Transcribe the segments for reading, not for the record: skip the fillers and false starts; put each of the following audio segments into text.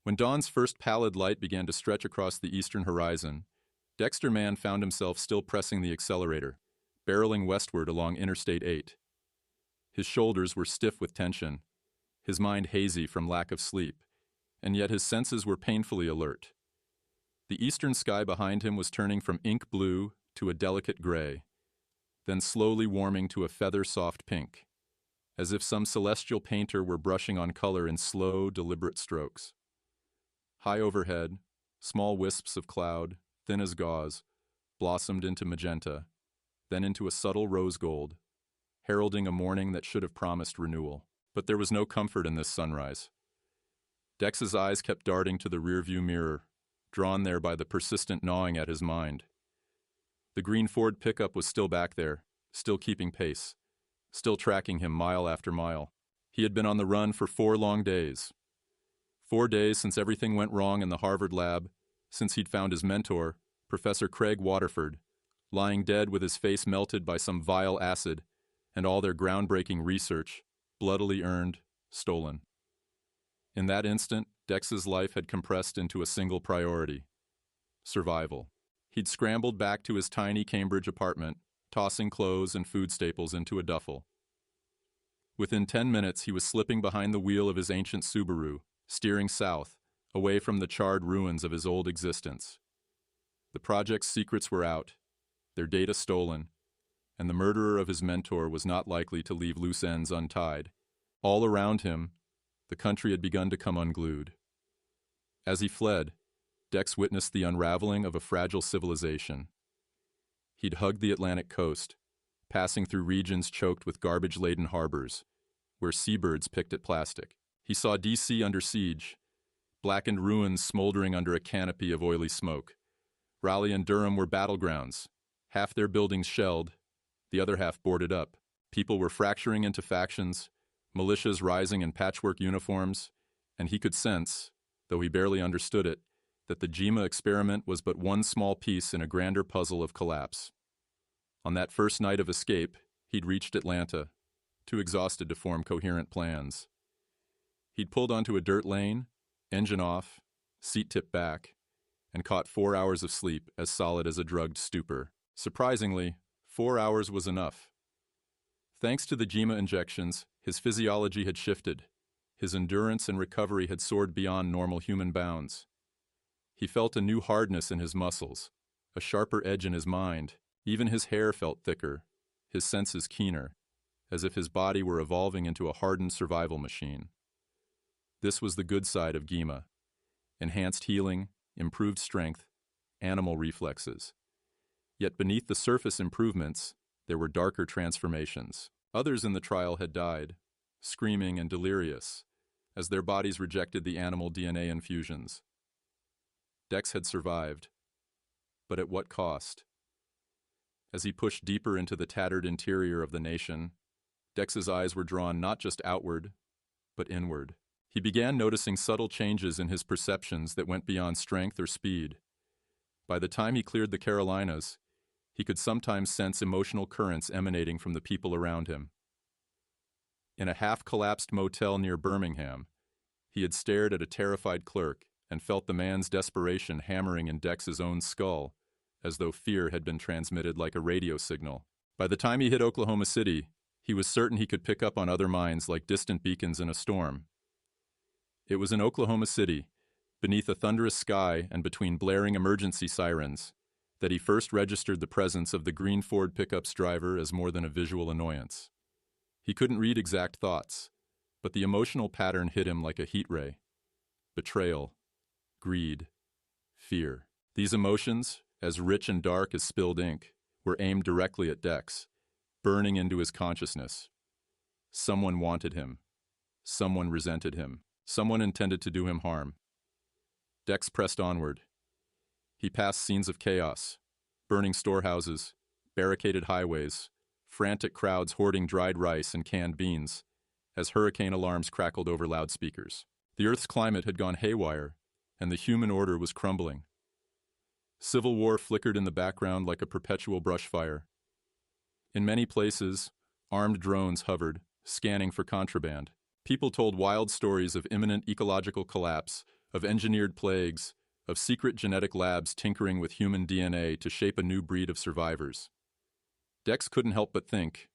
When dawn's first pallid light began to stretch across the eastern horizon, Dexter Mann found himself still pressing the accelerator, barreling westward along Interstate 8. His shoulders were stiff with tension, his mind hazy from lack of sleep, and yet his senses were painfully alert. The eastern sky behind him was turning from ink blue to a delicate gray, then slowly warming to a feather-soft pink, as if some celestial painter were brushing on color in slow, deliberate strokes. High overhead, small wisps of cloud, thin as gauze, blossomed into magenta, then into a subtle rose gold, heralding a morning that should have promised renewal. But there was no comfort in this sunrise. Dex's eyes kept darting to the rearview mirror, drawn there by the persistent gnawing at his mind. The green Ford pickup was still back there, still keeping pace, still tracking him mile after mile. He had been on the run for 4 long days. 4 days since everything went wrong in the Harvard lab, since he'd found his mentor, Professor Craig Waterford, lying dead with his face melted by some vile acid, and all their groundbreaking research, bloodily earned, stolen. In that instant, Dex's life had compressed into a single priority: survival. He'd scrambled back to his tiny Cambridge apartment, tossing clothes and food staples into a duffel. Within 10 minutes, he was slipping behind the wheel of his ancient Subaru, steering south, away from the charred ruins of his old existence. The project's secrets were out, their data stolen, and the murderer of his mentor was not likely to leave loose ends untied. All around him, the country had begun to come unglued. As he fled, Dex witnessed the unraveling of a fragile civilization. He'd hugged the Atlantic coast, passing through regions choked with garbage-laden harbors, where seabirds picked at plastic. He saw D.C. under siege, blackened ruins smoldering under a canopy of oily smoke. Raleigh and Durham were battlegrounds, half their buildings shelled, the other half boarded up. People were fracturing into factions, militias rising in patchwork uniforms, and he could sense, though he barely understood it, that the JEMA experiment was but one small piece in a grander puzzle of collapse. On that first night of escape, he'd reached Atlanta, too exhausted to form coherent plans. He'd pulled onto a dirt lane, engine off, seat tipped back, and caught 4 hours of sleep as solid as a drugged stupor. Surprisingly, 4 hours was enough. Thanks to the JEMA injections, his physiology had shifted. His endurance and recovery had soared beyond normal human bounds. He felt a new hardness in his muscles, a sharper edge in his mind. Even his hair felt thicker, his senses keener, as if his body were evolving into a hardened survival machine. This was the good side of JEMA: enhanced healing, improved strength, animal reflexes. Yet beneath the surface improvements, there were darker transformations. Others in the trial had died, screaming and delirious, as their bodies rejected the animal DNA infusions. Dex had survived, but at what cost? As he pushed deeper into the tattered interior of the nation, Dex's eyes were drawn not just outward, but inward. He began noticing subtle changes in his perceptions that went beyond strength or speed. By the time he cleared the Carolinas, he could sometimes sense emotional currents emanating from the people around him. In a half-collapsed motel near Birmingham, he had stared at a terrified clerk and felt the man's desperation hammering in Dex's own skull, as though fear had been transmitted like a radio signal. By the time he hit Oklahoma City, he was certain he could pick up on other minds like distant beacons in a storm. It was in Oklahoma City, beneath a thunderous sky and between blaring emergency sirens, that he first registered the presence of the green Ford pickup's driver as more than a visual annoyance. He couldn't read exact thoughts, but the emotional pattern hit him like a heat ray. Betrayal, greed, fear. These emotions, as rich and dark as spilled ink, were aimed directly at Dex, burning into his consciousness. Someone wanted him. Someone resented him. Someone intended to do him harm. Dex pressed onward. He passed scenes of chaos, burning storehouses, barricaded highways, frantic crowds hoarding dried rice and canned beans, as hurricane alarms crackled over loudspeakers. The Earth's climate had gone haywire, and the human order was crumbling. Civil war flickered in the background like a perpetual brush fire. In many places, armed drones hovered, scanning for contraband. People told wild stories of imminent ecological collapse, of engineered plagues, of secret genetic labs tinkering with human DNA to shape a new breed of survivors. Dex couldn't help but think,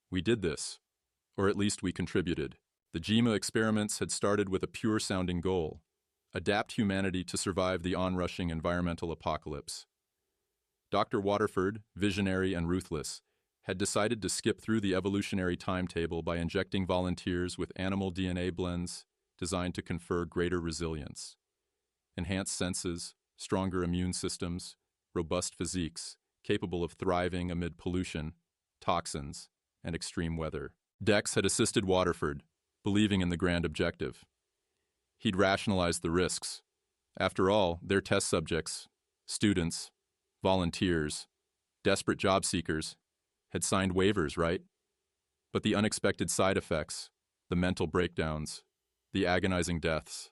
we did this, or at least we contributed. The JEMA experiments had started with a pure-sounding goal: adapt humanity to survive the onrushing environmental apocalypse. Dr. Waterford, visionary and ruthless, had decided to skip through the evolutionary timetable by injecting volunteers with animal DNA blends designed to confer greater resilience, enhanced senses, stronger immune systems, robust physiques, capable of thriving amid pollution, toxins, and extreme weather. Dex had assisted Waterford, believing in the grand objective. He'd rationalized the risks. After all, they're test subjects, students, volunteers, desperate job seekers, had signed waivers, right? But the unexpected side effects, the mental breakdowns, the agonizing deaths.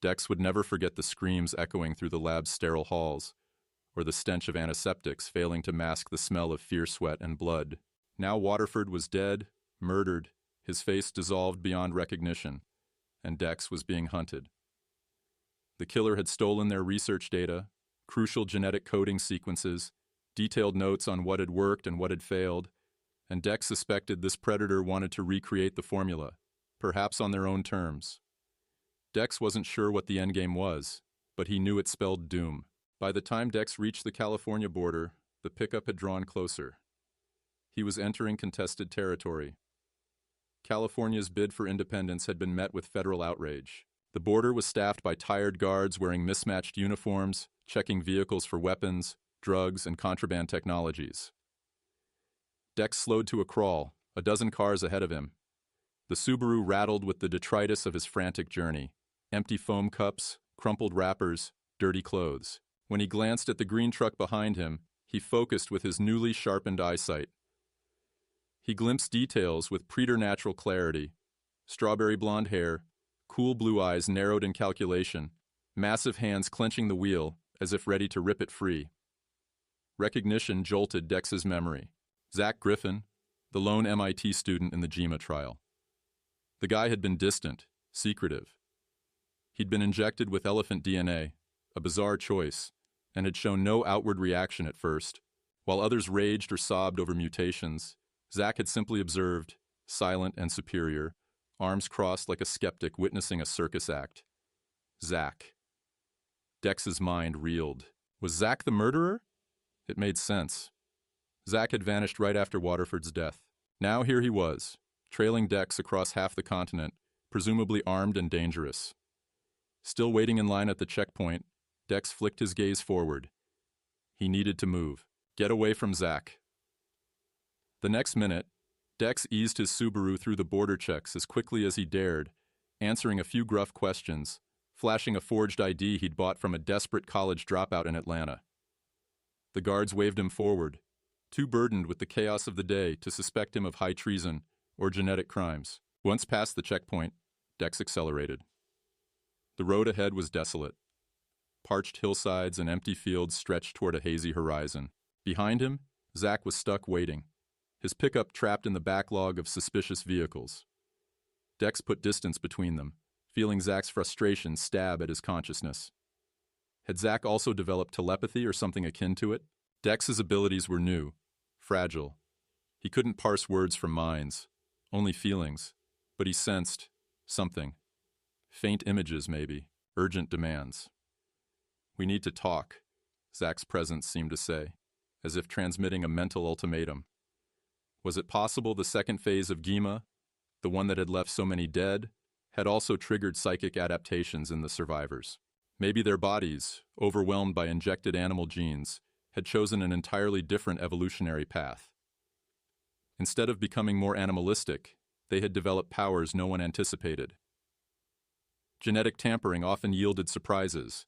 Dex would never forget the screams echoing through the lab's sterile halls, or the stench of antiseptics failing to mask the smell of fierce sweat and blood. Now Waterford was dead, murdered, his face dissolved beyond recognition, and Dex was being hunted. The killer had stolen their research data, crucial genetic coding sequences, detailed notes on what had worked and what had failed, and Dex suspected this predator wanted to recreate the formula, perhaps on their own terms. Dex wasn't sure what the endgame was, but he knew it spelled doom. By the time Dex reached the California border, the pickup had drawn closer. He was entering contested territory. California's bid for independence had been met with federal outrage. The border was staffed by tired guards wearing mismatched uniforms, checking vehicles for weapons, drugs, and contraband technologies. Dex slowed to a crawl, a dozen cars ahead of him. The Subaru rattled with the detritus of his frantic journey: empty foam cups, crumpled wrappers, dirty clothes. When he glanced at the green truck behind him, he focused with his newly sharpened eyesight. He glimpsed details with preternatural clarity: strawberry blonde hair, cool blue eyes narrowed in calculation, massive hands clenching the wheel as if ready to rip it free. Recognition jolted Dex's memory. Zach Griffin, the lone MIT student in the JEMA trial. The guy had been distant, secretive. He'd been injected with elephant DNA, a bizarre choice, and had shown no outward reaction at first. While others raged or sobbed over mutations, Zach had simply observed, silent and superior, arms crossed like a skeptic witnessing a circus act. Zach. Dex's mind reeled. Was Zach the murderer? It made sense. Zach had vanished right after Waterford's death. Now here he was, trailing Dex across half the continent, presumably armed and dangerous. Still waiting in line at the checkpoint, Dex flicked his gaze forward. He needed to move. Get away from Zach. The next minute, Dex eased his Subaru through the border checks as quickly as he dared, answering a few gruff questions, flashing a forged ID he'd bought from a desperate college dropout in Atlanta. The guards waved him forward, too burdened with the chaos of the day to suspect him of high treason or genetic crimes. Once past the checkpoint, Dex accelerated. The road ahead was desolate. Parched hillsides and empty fields stretched toward a hazy horizon. Behind him, Zach was stuck waiting, his pickup trapped in the backlog of suspicious vehicles. Dex put distance between them, feeling Zach's frustration stab at his consciousness. Had Zach also developed telepathy or something akin to it? Dex's abilities were new, fragile. He couldn't parse words from minds, only feelings, but he sensed something. Faint images, maybe, urgent demands. We need to talk, Zach's presence seemed to say, as if transmitting a mental ultimatum. Was it possible the second phase of JEMA, the one that had left so many dead, had also triggered psychic adaptations in the survivors? Maybe their bodies, overwhelmed by injected animal genes, had chosen an entirely different evolutionary path. Instead of becoming more animalistic, they had developed powers no one anticipated. Genetic tampering often yielded surprises,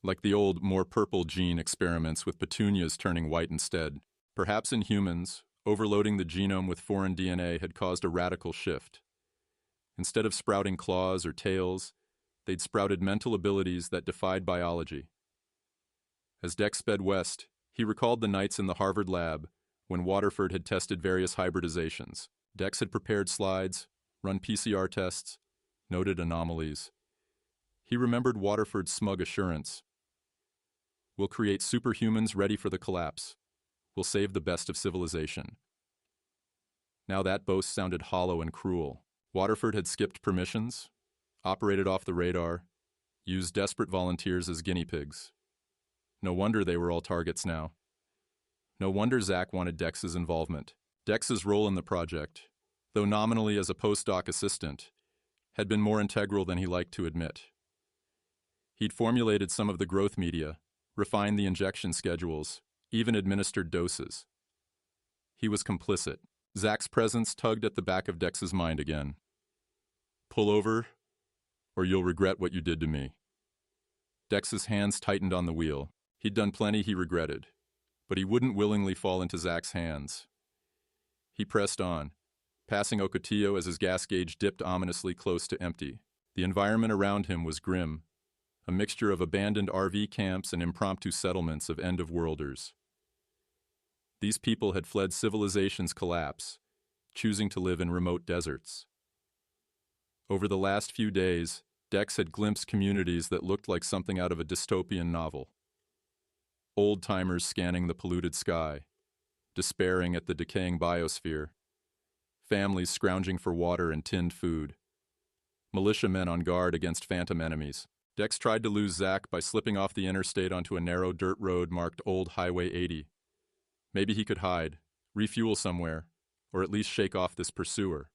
like the old, more purple gene experiments with petunias turning white instead. Perhaps in humans, overloading the genome with foreign DNA had caused a radical shift. Instead of sprouting claws or tails, they'd sprouted mental abilities that defied biology. As Dex sped west, he recalled the nights in the Harvard lab when Waterford had tested various hybridizations. Dex had prepared slides, run PCR tests, noted anomalies. He remembered Waterford's smug assurance. We'll create superhumans ready for the collapse. We'll save the best of civilization. Now that boast sounded hollow and cruel. Waterford had skipped permissions, operated off the radar, used desperate volunteers as guinea pigs. No wonder they were all targets now. No wonder Zack wanted Dex's involvement. Dex's role in the project, though nominally as a postdoc assistant, had been more integral than he liked to admit. He'd formulated some of the growth media, refined the injection schedules, even administered doses. He was complicit. Zack's presence tugged at the back of Dex's mind again. Pull over, or you'll regret what you did to me. Dex's hands tightened on the wheel. He'd done plenty he regretted, but he wouldn't willingly fall into Zack's hands. He pressed on, passing Ocotillo as his gas gauge dipped ominously close to empty. The environment around him was grim, a mixture of abandoned RV camps and impromptu settlements of end-of-worlders. These people had fled civilization's collapse, choosing to live in remote deserts. Over the last few days, Dex had glimpsed communities that looked like something out of a dystopian novel. Old-timers scanning the polluted sky, despairing at the decaying biosphere, families scrounging for water and tinned food, militiamen on guard against phantom enemies. Dex tried to lose Zack by slipping off the interstate onto a narrow dirt road marked Old Highway 80. Maybe he could hide, refuel somewhere, or at least shake off this pursuer.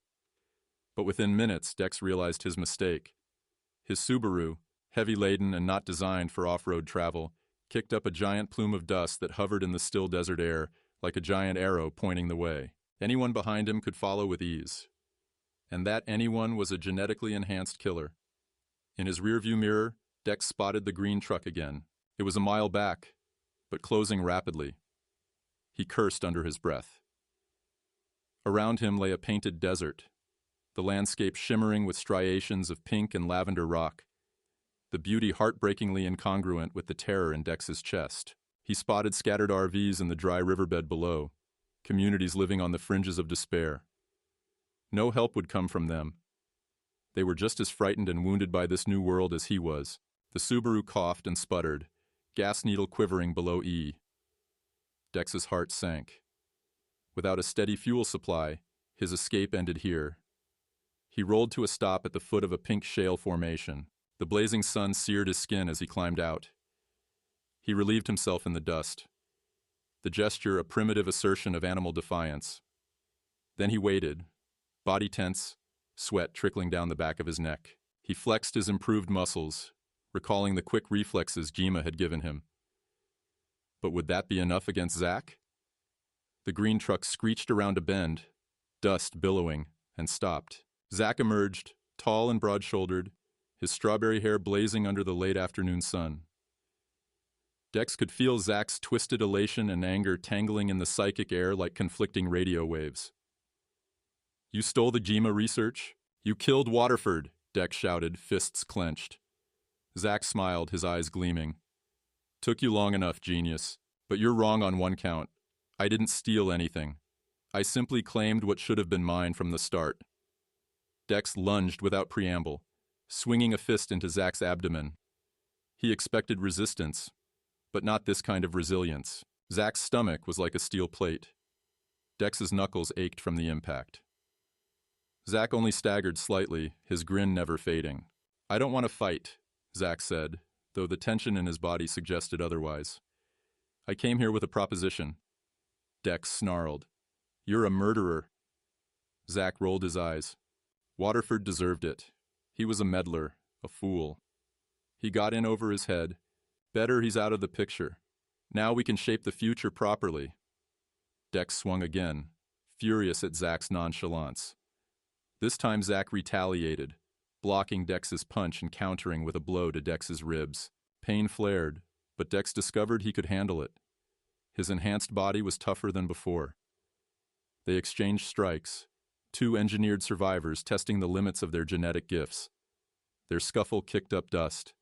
But within minutes, Dex realized his mistake. His Subaru, heavy-laden and not designed for off-road travel, kicked up a giant plume of dust that hovered in the still desert air like a giant arrow pointing the way. Anyone behind him could follow with ease. And that anyone was a genetically enhanced killer. In his rearview mirror, Dex spotted the green truck again. It was a mile back, but closing rapidly. He cursed under his breath. Around him lay a painted desert, the landscape shimmering with striations of pink and lavender rock, the beauty heartbreakingly incongruent with the terror in Dex's chest. He spotted scattered RVs in the dry riverbed below, communities living on the fringes of despair. No help would come from them. They were just as frightened and wounded by this new world as he was. The Subaru coughed and sputtered, gas needle quivering below E. Dex's heart sank. Without a steady fuel supply, his escape ended here. He rolled to a stop at the foot of a pink shale formation. The blazing sun seared his skin as he climbed out. He relieved himself in the dust, the gesture a primitive assertion of animal defiance. Then he waited, body tense, sweat trickling down the back of his neck. He flexed his improved muscles, recalling the quick reflexes Jima had given him. But would that be enough against Zack? The green truck screeched around a bend, dust billowing, and stopped. Zack emerged, tall and broad-shouldered, his strawberry hair blazing under the late afternoon sun. Dex could feel Zack's twisted elation and anger tangling in the psychic air like conflicting radio waves. You stole the Jima research? You killed Waterford, Dex shouted, fists clenched. Zack smiled, his eyes gleaming. Took you long enough, genius. But you're wrong on one count. I didn't steal anything. I simply claimed what should have been mine from the start. Dex lunged without preamble, swinging a fist into Zack's abdomen. He expected resistance, but not this kind of resilience. Zack's stomach was like a steel plate. Dex's knuckles ached from the impact. Zack only staggered slightly, his grin never fading. I don't want to fight, Zack said, though the tension in his body suggested otherwise. I came here with a proposition. Dex snarled. You're a murderer. Zack rolled his eyes. Waterford deserved it. He was a meddler, a fool. He got in over his head. Better he's out of the picture. Now we can shape the future properly. Dex swung again, furious at Zack's nonchalance. This time Zack retaliated, blocking Dex's punch and countering with a blow to Dex's ribs. Pain flared, but Dex discovered he could handle it. His enhanced body was tougher than before. They exchanged strikes, two engineered survivors testing the limits of their genetic gifts. Their scuffle kicked up dust,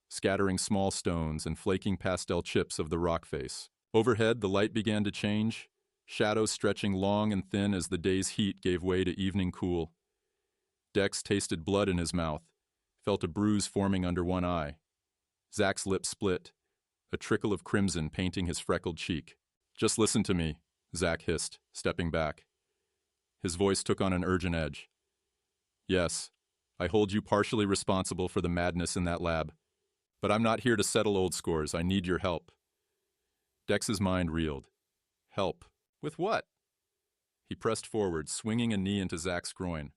scattering small stones and flaking pastel chips of the rock face. Overhead, the light began to change, shadows stretching long and thin as the day's heat gave way to evening cool. Dex tasted blood in his mouth, felt a bruise forming under one eye. Zach's lip split, a trickle of crimson painting his freckled cheek. "Just listen to me," Zach hissed, stepping back. His voice took on an urgent edge. "Yes, I hold you partially responsible for the madness in that lab. But I'm not here to settle old scores. I need your help." Dex's mind reeled. Help? With what? He pressed forward, swinging a knee into Zach's groin.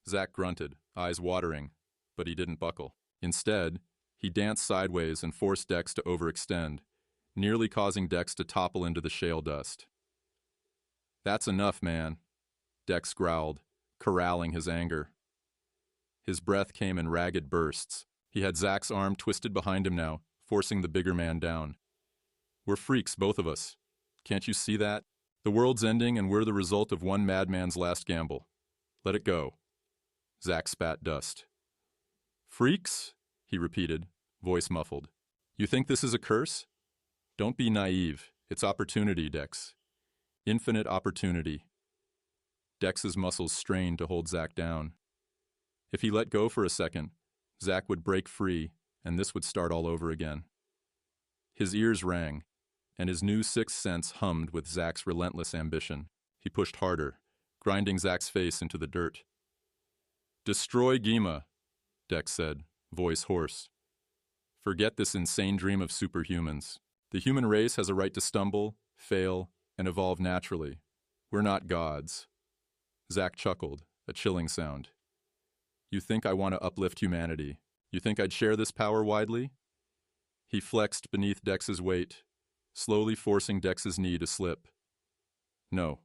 Zach grunted, eyes watering, but he didn't buckle. Instead, he danced sideways and forced Dex to overextend, nearly causing Dex to topple into the shale dust. "That's enough, man," Dex growled, corralling his anger. His breath came in ragged bursts. He had Zach's arm twisted behind him now, forcing the bigger man down. "We're freaks, both of us. Can't you see that? The world's ending and we're the result of one madman's last gamble. Let it go." Zach spat dust. "Freaks?" he repeated, voice muffled. "You think this is a curse? Don't be naive. It's opportunity, Dex. Infinite opportunity." Dex's muscles strained to hold Zach down. If he let go for a second, Zach would break free, and this would start all over again. His ears rang, and his new sixth sense hummed with Zach's relentless ambition. He pushed harder, grinding Zach's face into the dirt. "Destroy Gima," Dex said, voice hoarse. "Forget this insane dream of superhumans. The human race has a right to stumble, fail, and evolve naturally. We're not gods." Zach chuckled, a chilling sound. "You think I want to uplift humanity? You think I'd share this power widely?" He flexed beneath Dex's weight, slowly forcing Dex's knee to slip. "No.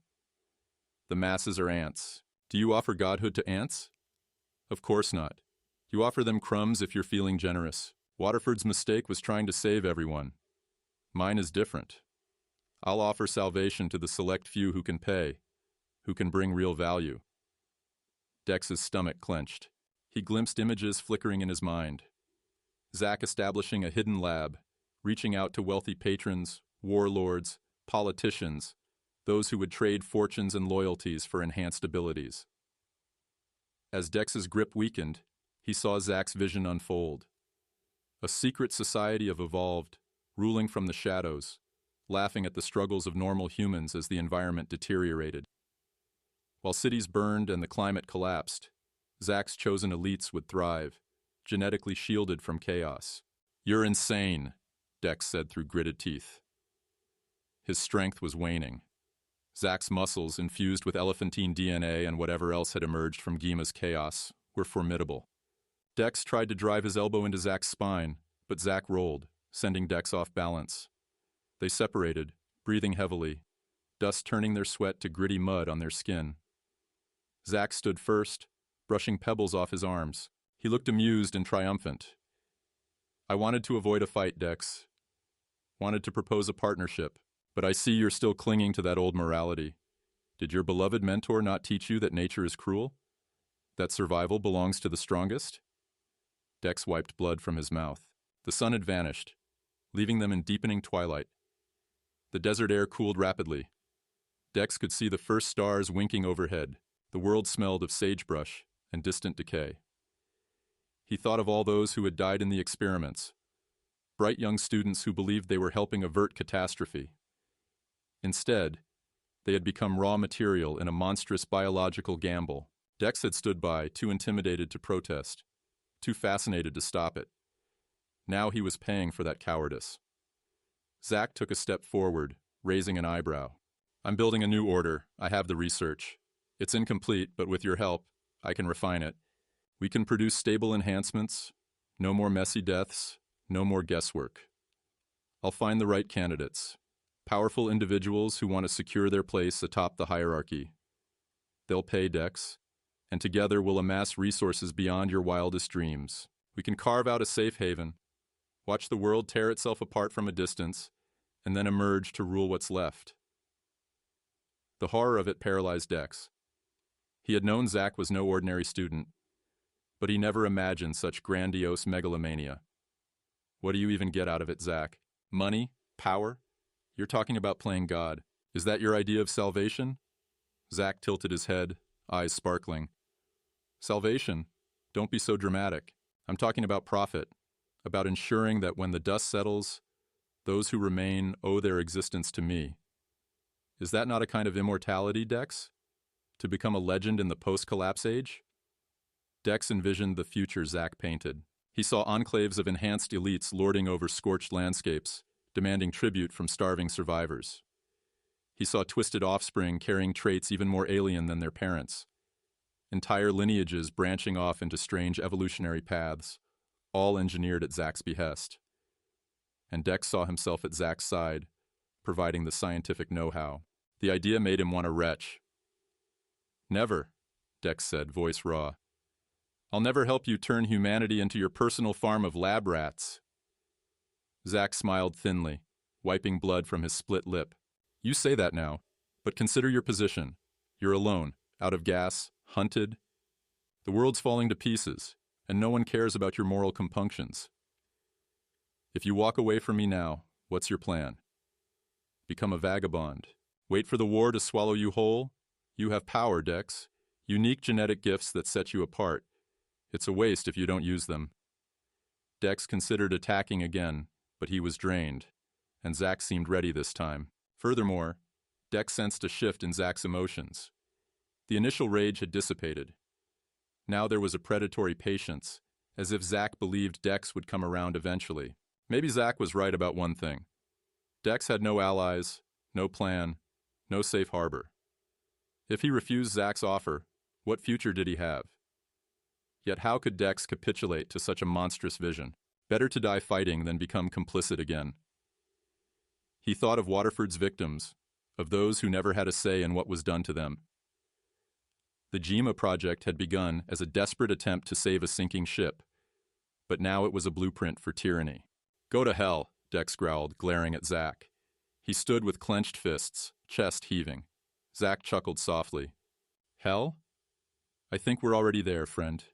The masses are ants. Do you offer godhood to ants? Of course not. You offer them crumbs if you're feeling generous. Waterford's mistake was trying to save everyone. Mine is different. I'll offer salvation to the select few who can pay, who can bring real value." Dex's stomach clenched. He glimpsed images flickering in his mind. Zach establishing a hidden lab, reaching out to wealthy patrons, warlords, politicians, those who would trade fortunes and loyalties for enhanced abilities. As Dex's grip weakened, he saw Zach's vision unfold. A secret society of evolved, ruling from the shadows, laughing at the struggles of normal humans as the environment deteriorated. While cities burned and the climate collapsed, Zach's chosen elites would thrive, genetically shielded from chaos. "You're insane," Dex said through gritted teeth. His strength was waning. Zach's muscles, infused with elephantine DNA and whatever else had emerged from Gima's chaos, were formidable. Dex tried to drive his elbow into Zach's spine, but Zach rolled, sending Dex off balance. They separated, breathing heavily, dust turning their sweat to gritty mud on their skin. Zach stood first, brushing pebbles off his arms. He looked amused and triumphant. "I wanted to avoid a fight, Dex. Wanted to propose a partnership, but I see you're still clinging to that old morality. Did your beloved mentor not teach you that nature is cruel? That survival belongs to the strongest?" Dex wiped blood from his mouth. The sun had vanished, leaving them in deepening twilight. The desert air cooled rapidly. Dex could see the first stars winking overhead. The world smelled of sagebrush and distant decay. He thought of all those who had died in the experiments, bright young students who believed they were helping avert catastrophe. Instead, they had become raw material in a monstrous biological gamble. Dex had stood by, too intimidated to protest, too fascinated to stop it. Now he was paying for that cowardice. Zach took a step forward, raising an eyebrow. "I'm building a new order. I have the research. It's incomplete, but with your help, I can refine it. We can produce stable enhancements, no more messy deaths, no more guesswork. I'll find the right candidates, powerful individuals who want to secure their place atop the hierarchy. They'll pay, Dex, and together we'll amass resources beyond your wildest dreams. We can carve out a safe haven, watch the world tear itself apart from a distance, and then emerge to rule what's left." The horror of it paralyzed Dex. He had known Zach was no ordinary student, but he never imagined such grandiose megalomania. "What do you even get out of it, Zach? Money? Power? You're talking about playing God. Is that your idea of salvation?" Zach tilted his head, eyes sparkling. "Salvation? Don't be so dramatic. I'm talking about profit, about ensuring that when the dust settles, those who remain owe their existence to me. Is that not a kind of immortality, Dex? To become a legend in the post-collapse age? Dex envisioned the future Zack painted. He saw enclaves of enhanced elites lording over scorched landscapes, demanding tribute from starving survivors. He saw twisted offspring carrying traits even more alien than their parents. Entire lineages branching off into strange evolutionary paths, all engineered at Zack's behest. And Dex saw himself at Zack's side, providing the scientific know-how. The idea made him want to retch. "Never," Dex said, voice raw. "I'll never help you turn humanity into your personal farm of lab rats." Zack smiled thinly, wiping blood from his split lip. "You say that now, but consider your position. You're alone, out of gas, hunted. The world's falling to pieces, and no one cares about your moral compunctions. If you walk away from me now, what's your plan? Become a vagabond? Wait for the war to swallow you whole? You have power, Dex. Unique genetic gifts that set you apart. It's a waste if you don't use them." Dex considered attacking again, but he was drained, and Zack seemed ready this time. Furthermore, Dex sensed a shift in Zack's emotions. The initial rage had dissipated. Now there was a predatory patience, as if Zack believed Dex would come around eventually. Maybe Zack was right about one thing. Dex had no allies, no plan, no safe harbor. If he refused Zack's offer, what future did he have? Yet how could Dex capitulate to such a monstrous vision? Better to die fighting than become complicit again. He thought of Waterford's victims, of those who never had a say in what was done to them. The Jima project had begun as a desperate attempt to save a sinking ship, but now it was a blueprint for tyranny. "Go to hell," Dex growled, glaring at Zack. He stood with clenched fists, chest heaving. Zack chuckled softly. "Hell? I think we're already there, friend.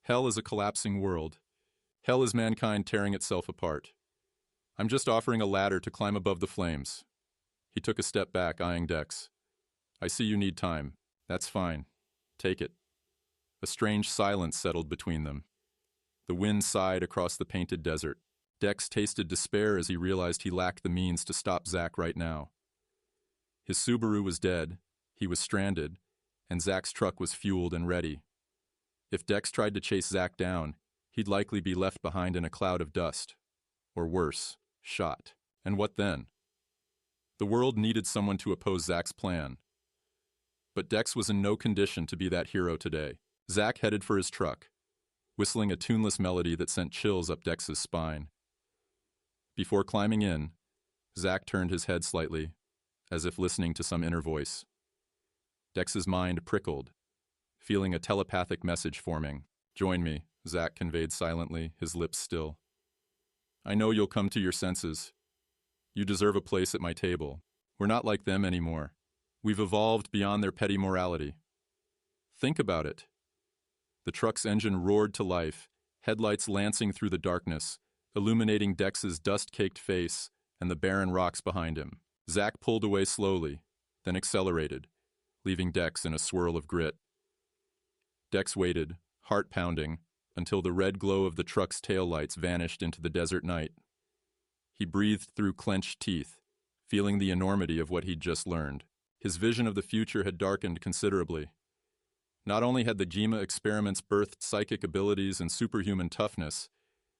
Hell is a collapsing world. Hell is mankind tearing itself apart. I'm just offering a ladder to climb above the flames." He took a step back, eyeing Dex. "I see you need time. That's fine. Take it." A strange silence settled between them. The wind sighed across the painted desert. Dex tasted despair as he realized he lacked the means to stop Zack right now. His Subaru was dead, he was stranded, and Zack's truck was fueled and ready. If Dex tried to chase Zack down, he'd likely be left behind in a cloud of dust. Or worse, shot. And what then? The world needed someone to oppose Zack's plan. But Dex was in no condition to be that hero today. Zack headed for his truck, whistling a tuneless melody that sent chills up Dex's spine. Before climbing in, Zack turned his head slightly, as if listening to some inner voice. Dex's mind prickled, feeling a telepathic message forming. "Join me," Zack conveyed silently, his lips still. "I know you'll come to your senses. You deserve a place at my table. We're not like them anymore. We've evolved beyond their petty morality. Think about it." The truck's engine roared to life, headlights lancing through the darkness, illuminating Dex's dust-caked face and the barren rocks behind him. Zack pulled away slowly, then accelerated, leaving Dex in a swirl of grit. Dex waited, heart pounding, until the red glow of the truck's taillights vanished into the desert night. He breathed through clenched teeth, feeling the enormity of what he'd just learned. His vision of the future had darkened considerably. Not only had the Jima experiments birthed psychic abilities and superhuman toughness,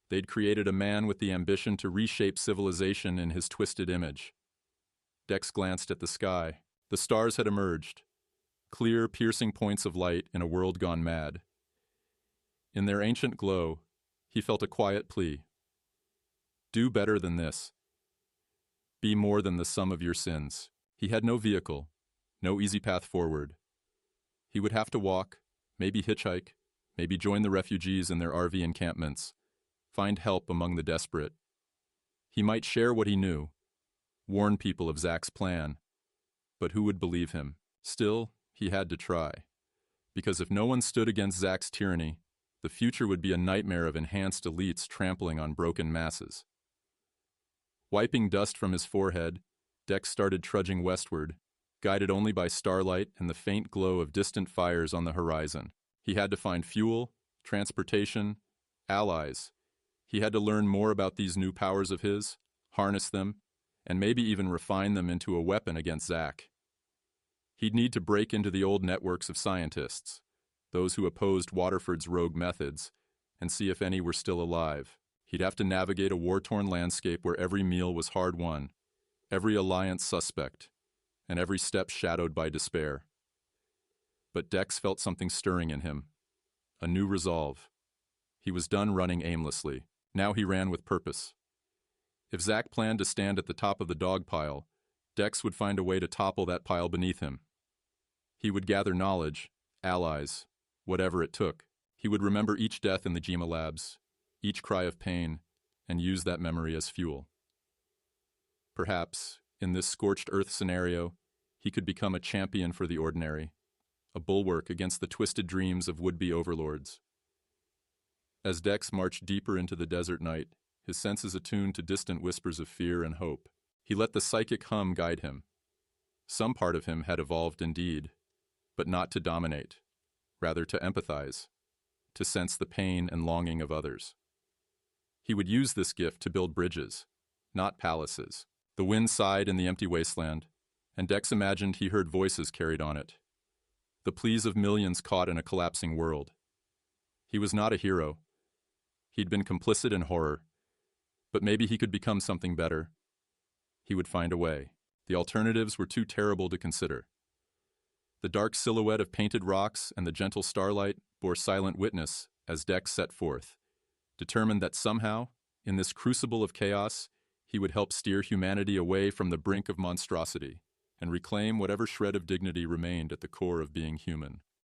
they'd created a man with the ambition to reshape civilization in his twisted image. Dex glanced at the sky. The stars had emerged, clear, piercing points of light in a world gone mad. In their ancient glow, he felt a quiet plea. Do better than this. Be more than the sum of your sins. He had no vehicle, no easy path forward. He would have to walk, maybe hitchhike, maybe join the refugees in their RV encampments, find help among the desperate. He might share what he knew, warn people of Zack's plan, but who would believe him? Still, he had to try, because if no one stood against Zack's tyranny, the future would be a nightmare of enhanced elites trampling on broken masses. Wiping dust from his forehead, Dex started trudging westward, guided only by starlight and the faint glow of distant fires on the horizon. He had to find fuel, transportation, allies. He had to learn more about these new powers of his, harness them, and maybe even refine them into a weapon against Zack. He'd need to break into the old networks of scientists, those who opposed Waterford's rogue methods, and see if any were still alive. He'd have to navigate a war-torn landscape where every meal was hard-won, every alliance suspect, and every step shadowed by despair. But Dex felt something stirring in him, a new resolve. He was done running aimlessly. Now he ran with purpose. If Zack planned to stand at the top of the dog pile, Dex would find a way to topple that pile beneath him. He would gather knowledge, allies, whatever it took. He would remember each death in the Jima labs, each cry of pain, and use that memory as fuel. Perhaps, in this scorched earth scenario, he could become a champion for the ordinary, a bulwark against the twisted dreams of would-be overlords. As Dex marched deeper into the desert night, his senses attuned to distant whispers of fear and hope. He let the psychic hum guide him. Some part of him had evolved indeed, but not to dominate, rather to empathize, to sense the pain and longing of others. He would use this gift to build bridges, not palaces. The wind sighed in the empty wasteland, and Dex imagined he heard voices carried on it, the pleas of millions caught in a collapsing world. He was not a hero. He'd been complicit in horror, but maybe he could become something better. He would find a way. The alternatives were too terrible to consider. The dark silhouette of painted rocks and the gentle starlight bore silent witness as Dex set forth, determined that somehow, in this crucible of chaos, he would help steer humanity away from the brink of monstrosity and reclaim whatever shred of dignity remained at the core of being human.